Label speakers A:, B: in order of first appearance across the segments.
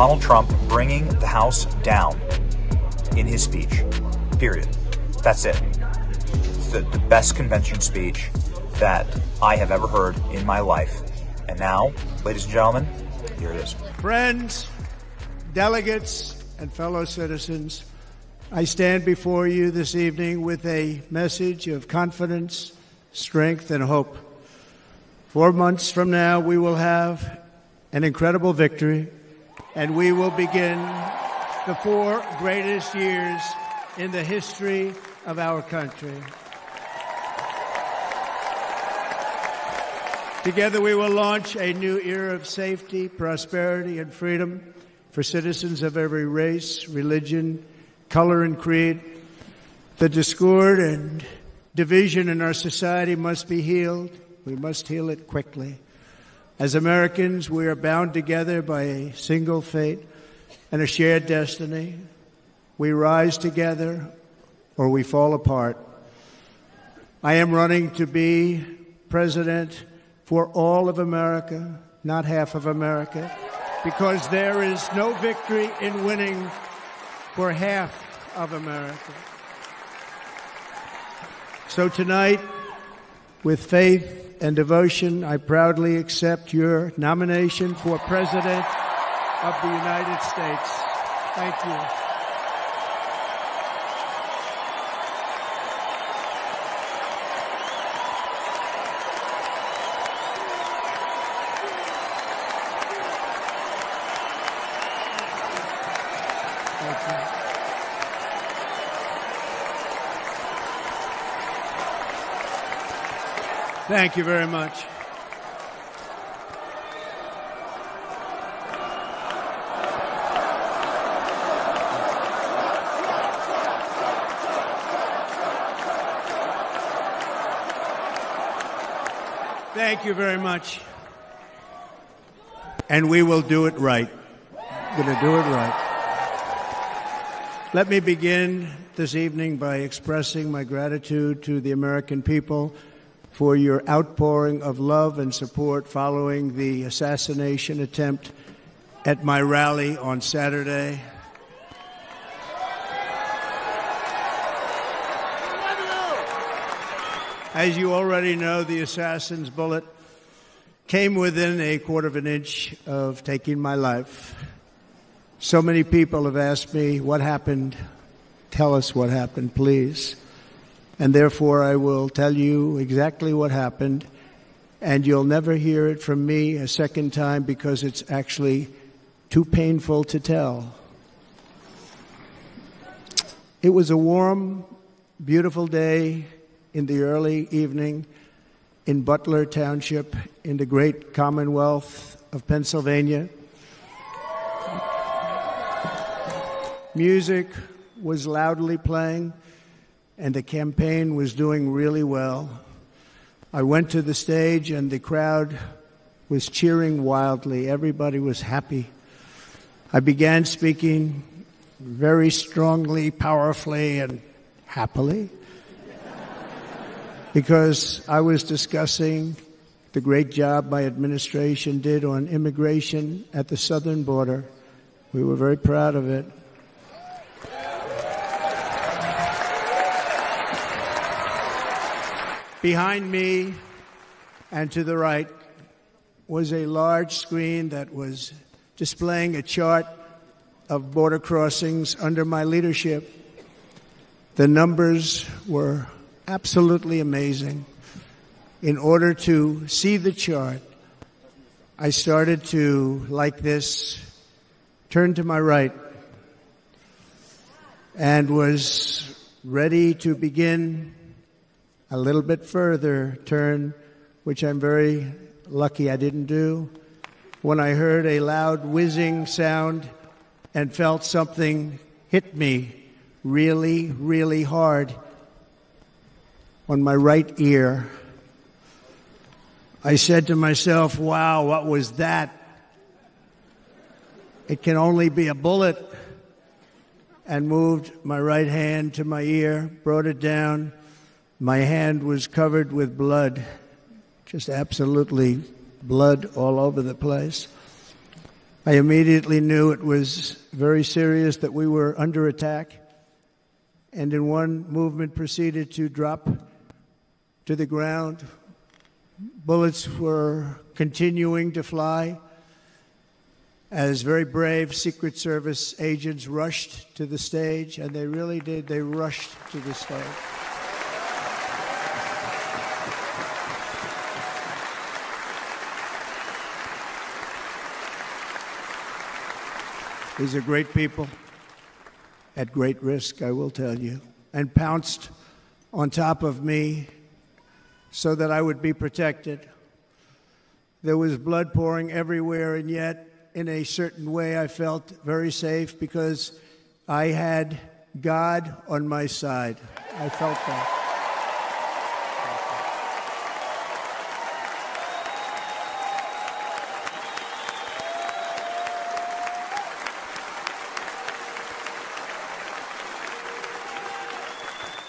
A: Donald Trump bringing the House down in his speech. Period. That's it. It's the best convention speech that I have ever heard in my life. And now, ladies and gentlemen, here it is.
B: Friends, delegates, and fellow citizens, I stand before you this evening with a message of confidence, strength, and hope. 4 months from now, we will have an incredible victory, and we will begin the 4 greatest years in the history of our country. Together, we will launch a new era of safety, prosperity, and freedom for citizens of every race, religion, color, and creed. The discord and division in our society must be healed. We must heal it quickly. As Americans, we are bound together by a single fate and a shared destiny. We rise together or we fall apart. I am running to be president for all of America, not half of America, because there is no victory in winning for half of America. So tonight, with faith and devotion, I proudly accept your nomination for President of the United States. Thank you. Thank you very much. Thank you very much. And we will do it right. We're going to do it right. Let me begin this evening by expressing my gratitude to the American people for your outpouring of love and support following the assassination attempt at my rally on Saturday. As you already know, the assassin's bullet came within a quarter of an inch of taking my life. So many people have asked me, what happened? Tell us what happened, please. And therefore, I will tell you exactly what happened, and you'll never hear it from me a second time because it's actually too painful to tell. It was a warm, beautiful day in the early evening in Butler Township in the great Commonwealth of Pennsylvania. Music was loudly playing, and the campaign was doing really well. I went to the stage, and the crowd was cheering wildly. Everybody was happy. I began speaking very strongly, powerfully, and happily because I was discussing the great job my administration did on immigration at the southern border. We were very proud of it. Behind me and to the right was a large screen that was displaying a chart of border crossings under my leadership. The numbers were absolutely amazing. In order to see the chart, I started to, like this, turn to my right and was ready to begin a little bit further turn, which I'm very lucky I didn't do, when I heard a loud whizzing sound and felt something hit me really, really hard on my right ear. I said to myself, wow, what was that? It can only be a bullet. And moved my right hand to my ear, brought it down. My hand was covered with blood, just absolutely blood all over the place. I immediately knew it was very serious, that we were under attack, and in one movement proceeded to drop to the ground. Bullets were continuing to fly as very brave Secret Service agents rushed to the stage, and they really did. They rushed to the stage. These are great people at great risk, I will tell you, and pounced on top of me so that I would be protected. There was blood pouring everywhere, and yet, in a certain way, I felt very safe because I had God on my side. I felt that.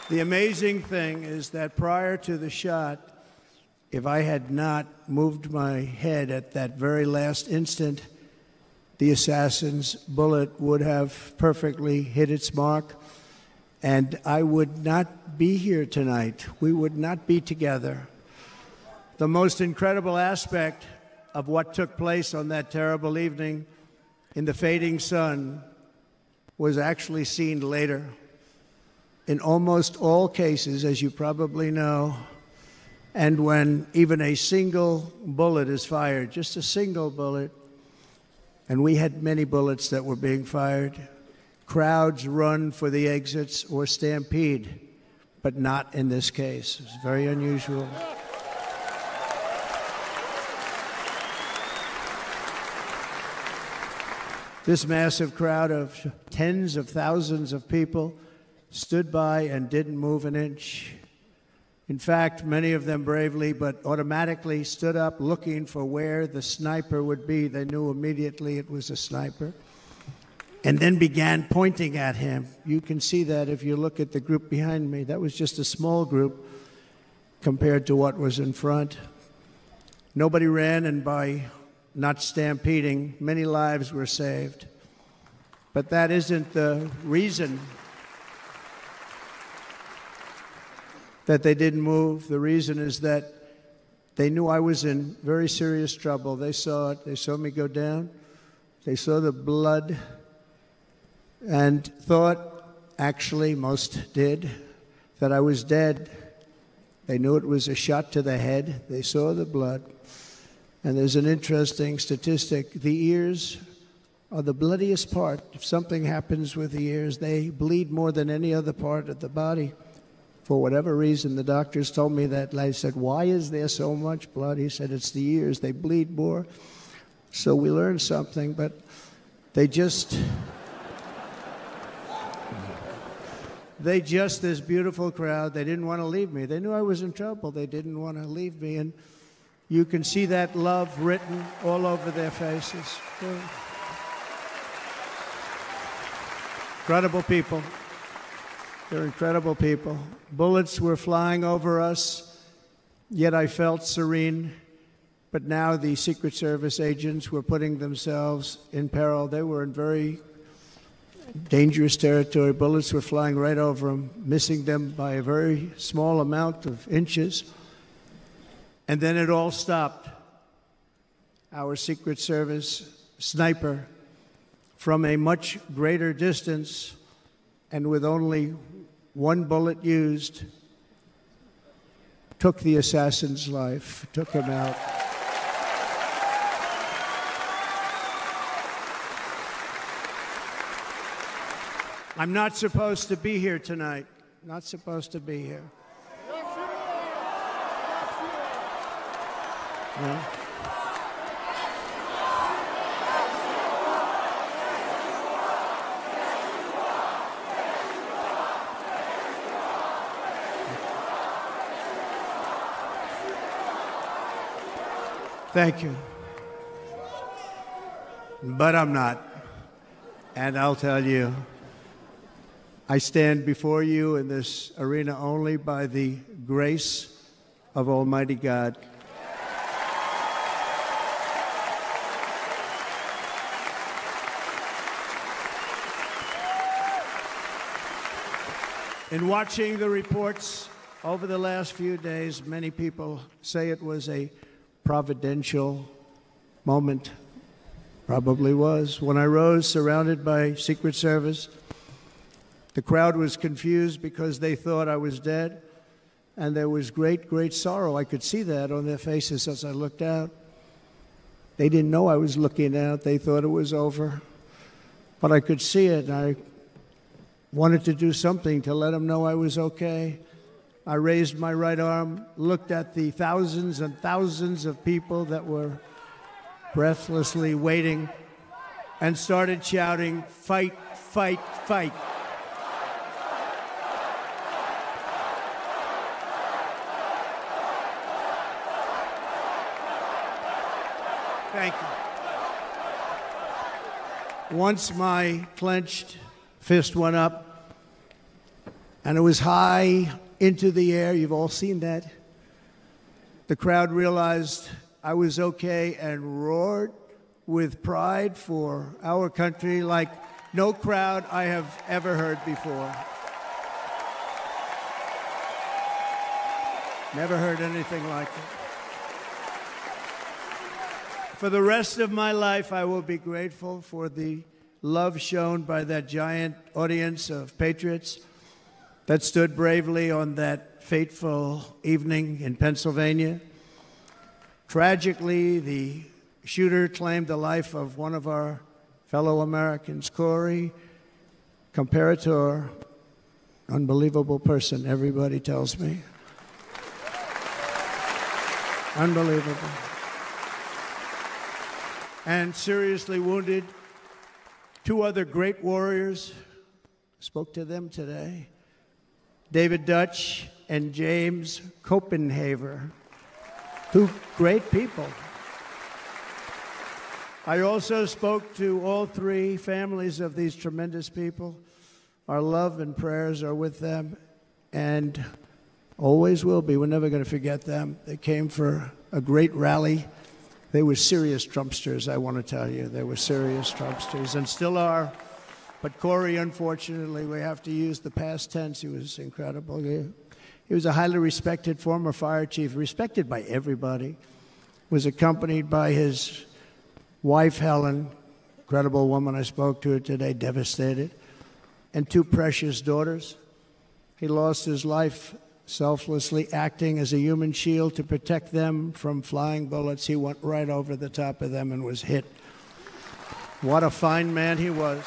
B: The amazing thing is that prior to the shot, if I had not moved my head at that very last instant, the assassin's bullet would have perfectly hit its mark, and I would not be here tonight. We would not be together. The most incredible aspect of what took place on that terrible evening in the fading sun was actually seen later. In almost all cases, as you probably know, and when even a single bullet is fired, just a single bullet, and we had many bullets that were being fired, crowds run for the exits or stampede, but not in this case. It's very unusual. This massive crowd of tens of thousands of people stood by and didn't move an inch. In fact, many of them bravely but automatically stood up looking for where the sniper would be. They knew immediately it was a sniper, and then began pointing at him. You can see that if you look at the group behind me. That was just a small group compared to what was in front. Nobody ran, and by not stampeding, many lives were saved. But that isn't the reason that they didn't move. The reason is that they knew I was in very serious trouble. They saw it. They saw me go down. They saw the blood and thought, actually most did, that I was dead. They knew it was a shot to the head. They saw the blood. And there's an interesting statistic. The ears are the bloodiest part. If something happens with the ears, they bleed more than any other part of the body. For whatever reason, the doctors told me that. I said, why is there so much blood? He said, it's the ears. They bleed more. So we learned something, but they just, this beautiful crowd, they didn't want to leave me. They knew I was in trouble. They didn't want to leave me. And you can see that love written all over their faces. Incredible people. They're incredible people. Bullets were flying over us, yet I felt serene. But now the Secret Service agents were putting themselves in peril. They were in very dangerous territory. Bullets were flying right over them, missing them by a very small amount of inches. And then it all stopped. Our Secret Service sniper, from a much greater distance and with only one bullet used, took the assassin's life, took him out. I'm not supposed to be here tonight. Not supposed to be here. No? Thank you. But I'm not. And I'll tell you, I stand before you in this arena only by the grace of Almighty God. In watching the reports over the last few days, many people say it was a providential moment. Probably was. When I rose, surrounded by Secret Service, the crowd was confused because they thought I was dead, and there was great, great sorrow. I could see that on their faces as I looked out. They didn't know I was looking out. They thought it was over. But I could see it, and I wanted to do something to let them know I was okay. I raised my right arm, looked at the thousands and thousands of people that were breathlessly waiting, and started shouting, "Fight, fight, fight." Thank you. Once my clenched fist went up, and it was high into the air. You've all seen that. The crowd realized I was okay and roared with pride for our country like no crowd I have ever heard before. Never heard anything like it. For the rest of my life, I will be grateful for the love shown by that giant audience of patriots that stood bravely on that fateful evening in Pennsylvania. Tragically, the shooter claimed the life of one of our fellow Americans, Corey, comparator, unbelievable person, everybody tells me. Unbelievable. And seriously wounded, two other great warriors, spoke to them today, David Dutch and James Copenhaver, two great people. I also spoke to all three families of these tremendous people. Our love and prayers are with them and always will be. We're never going to forget them. They came for a great rally. They were serious Trumpsters, I want to tell you. They were serious Trumpsters and still are. But Corey, unfortunately, we have to use the past tense. He was incredible. He was a highly respected former fire chief, respected by everybody. Was accompanied by his wife, Helen, incredible woman. I spoke to her today, devastated, and two precious daughters. He lost his life selflessly acting as a human shield to protect them from flying bullets. He went right over the top of them and was hit. What a fine man he was.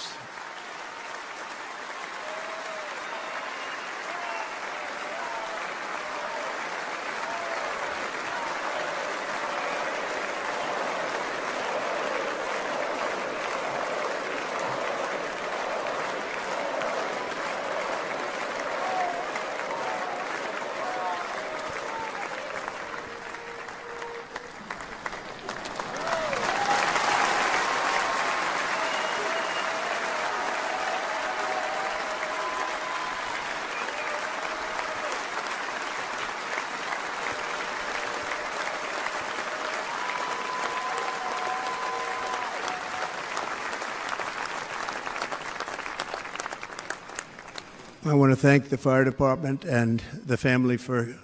B: I want to thank the fire department and the family for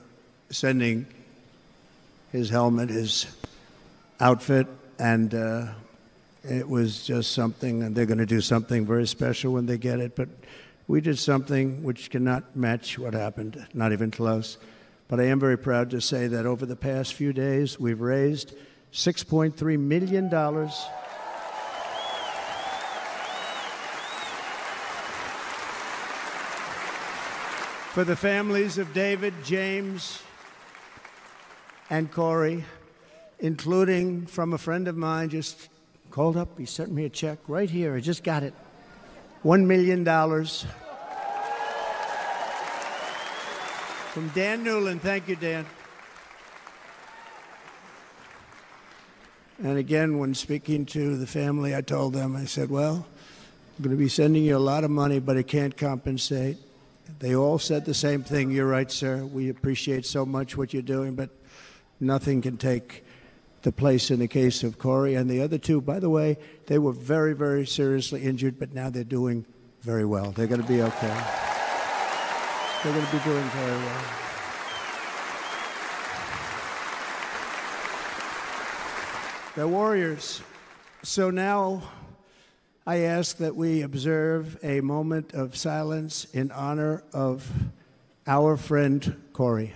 B: sending his helmet, his outfit, and it was just something, and they're going to do something very special when they get it. But we did something which cannot match what happened, not even close. But I am very proud to say that over the past few days, we've raised $6.3 million for the families of David, James, and Corey, including from a friend of mine just called up. He sent me a check right here. I just got it. $1 million from Dan Newland. Thank you, Dan. And again, when speaking to the family, I told them, I said, well, I'm going to be sending you a lot of money, but it can't compensate. They all said the same thing. You're right, sir. We appreciate so much what you're doing, but nothing can take the place in the case of Corey. And the other two, by the way, they were very, very seriously injured, but now they're doing very well. They're going to be okay. They're going to be doing very well. They're warriors. So now I ask that we observe a moment of silence in honor of our friend Corey.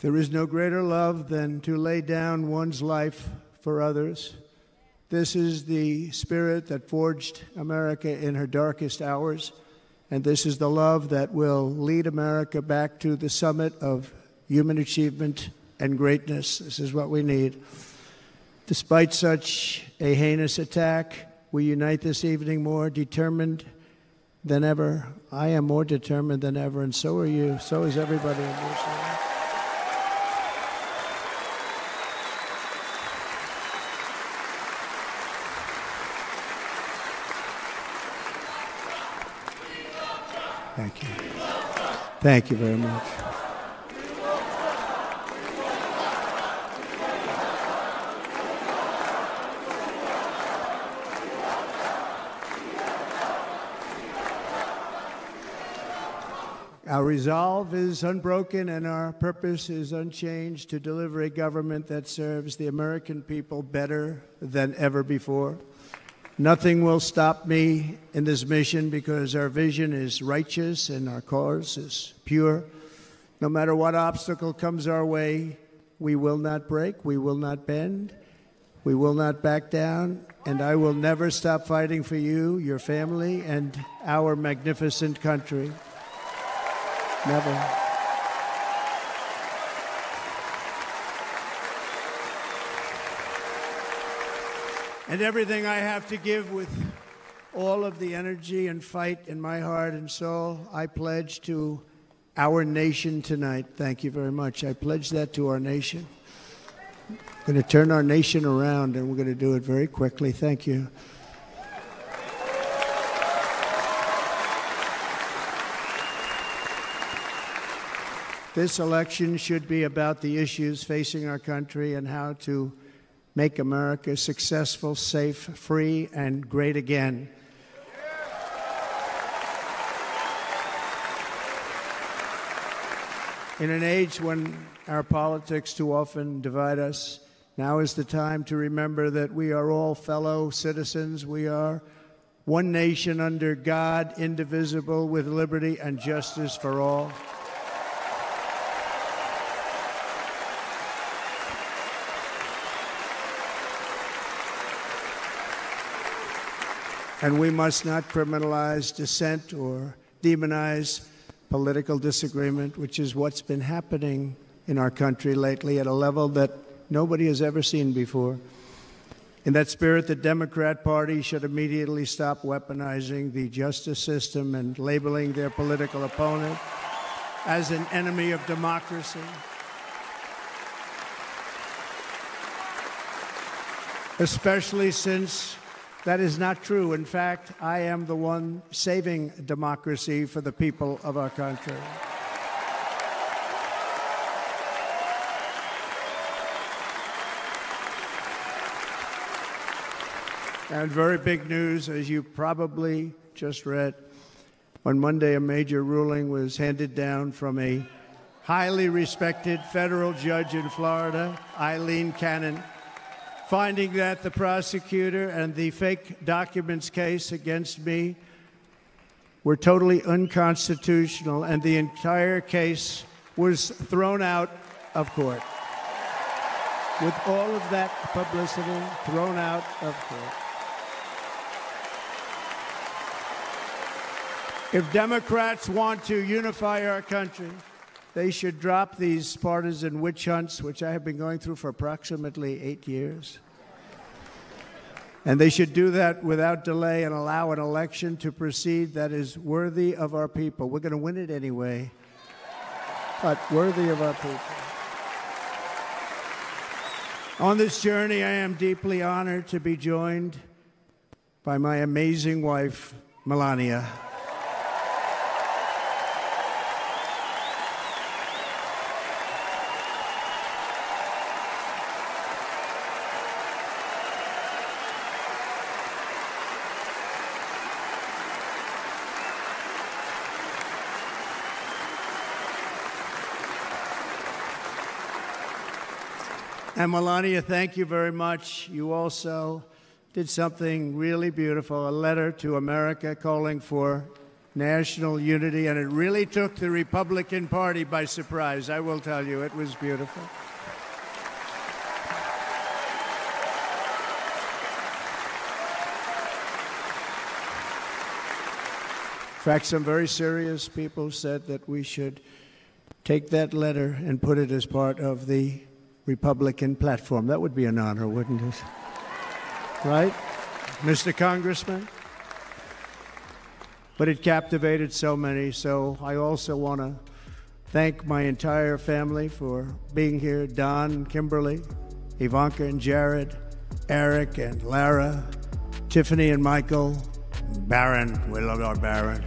B: There is no greater love than to lay down one's life for others. This is the spirit that forged America in her darkest hours, and this is the love that will lead America back to the summit of human achievement and greatness. This is what we need. Despite such a heinous attack, we unite this evening more determined than ever. I am more determined than ever, and so are you. So is everybody in this room. Thank you. Thank you very much. Our resolve is unbroken and our purpose is unchanged to deliver a government that serves the American people better than ever before. Nothing will stop me in this mission because our vision is righteous and our cause is pure. No matter what obstacle comes our way, we will not break, we will not bend, we will not back down, and I will never stop fighting for you, your family, and our magnificent country. Never. And everything I have to give with all of the energy and fight in my heart and soul, I pledge to our nation tonight. Thank you very much. I pledge that to our nation. I'm going to turn our nation around, and we're going to do it very quickly. Thank you. This election should be about the issues facing our country and how to make America successful, safe, free, and great again. In an age when our politics too often divide us, now is the time to remember that we are all fellow citizens. We are one nation under God, indivisible, with liberty and justice for all. And we must not criminalize dissent or demonize political disagreement, which is what's been happening in our country lately at a level that nobody has ever seen before. In that spirit, the Democrat Party should immediately stop weaponizing the justice system and labeling their political opponent as an enemy of democracy. Especially since that is not true. In fact, I am the one saving democracy for the people of our country. And very big news, as you probably just read, on Monday a major ruling was handed down from a highly respected federal judge in Florida, Eileen Cannon, finding that the prosecutor and the fake documents case against me were totally unconstitutional, and the entire case was thrown out of court. With all of that publicity, thrown out of court. If Democrats want to unify our country, they should drop these partisan witch hunts, which I have been going through for approximately 8 years. And they should do that without delay and allow an election to proceed that is worthy of our people. We're going to win it anyway, but worthy of our people. On this journey, I am deeply honored to be joined by my amazing wife, Melania. And Melania, thank you very much. You also did something really beautiful, a letter to America calling for national unity, and it really took the Republican Party by surprise. I will tell you, it was beautiful. In fact, some very serious people said that we should take that letter and put it as part of the Republican platform. That would be an honor, wouldn't it? Right, Mr. Congressman? But it captivated so many, so I also want to thank my entire family for being here, Don, Kimberly, Ivanka and Jared, Eric and Lara, Tiffany and Michael, Barron, we love our Barron.